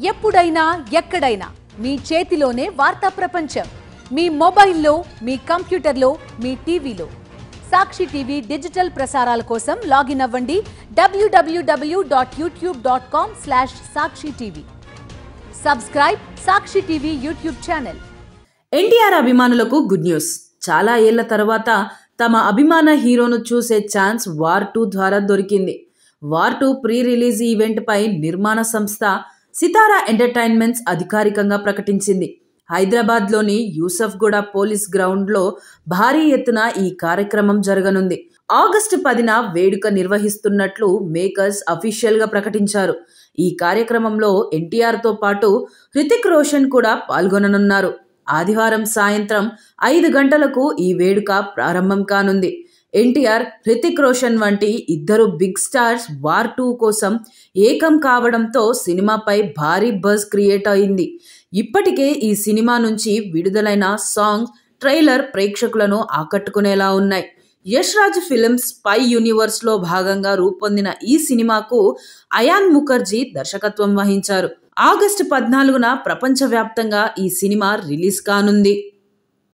ఎప్పుడైనా ఎక్కడైనా మీ చేతిలోనే వార్తా ప్రపంచం. మీ మొబైల్లో, మీ కంప్యూటర్లో, మీ టీవీలో. సాక్షి టీవీ డిజిటల్ ప్రసారాల కోసం లాగిన్ అవ్వండి www.youtube.com/sakshi-tv. సబ్స్క్రైబ్ సాక్షి టీవీ యూట్యూబ్ ఛానల్. ఎన్టీఆర్ అభిమానులకు గుడ్ న్యూస్. చాలా ఏళ్ల తర్వాత తమ అభిమాన హీరోను చూసే ఛాన్స్ వార్ 2 ద్వారా దొరికింది. వార్ 2 ప్రీ రిలీజ్ ఈవెంట్ పై నిర్మాణ సంస్థ సితారా ఎంటర్టైన్మెంట్స్ అధికారికంగా ప్రకటించింది. హైదరాబాద్లోని యూసఫ్గూడ పోలీస్ గ్రౌండ్లో భారీ ఎత్తున ఈ కార్యక్రమం జరగనుంది. ఆగస్టు 10న వేడుక నిర్వహిస్తున్నట్లు మేకర్స్ అఫీషియల్గా ప్రకటించారు. ఈ కార్యక్రమంలో ఎన్టీఆర్తో పాటు హృతిక్ రోషన్ కూడా పాల్గొననున్నారు. ఆదివారం సాయంత్రం 5 గంటలకు ఈ వేడుక ప్రారంభం కానుంది. ఎన్టీఆర్, హృతిక్ రోషన్ వంటి ఇద్దరు బిగ్ స్టార్స్ వార్ 2 కోసం ఏకం కావడంతో సినిమాపై భారీ బజ్ క్రియేట్ అయింది. ఇప్పటికే ఈ సినిమా నుంచి విడుదలైన సాంగ్, ట్రైలర్ ప్రేక్షకులను ఆకట్టుకునేలా ఉన్నాయి. యష్ రాజ్ ఫిల్మ్స్ స్పై యూనివర్స్లో భాగంగా రూపొందిన ఈ సినిమాకు అయాన్ ముఖర్జీ దర్శకత్వం వహించారు. ఆగస్టు 14న ప్రపంచవ్యాప్తంగా ఈ సినిమా రిలీజ్ కానుంది.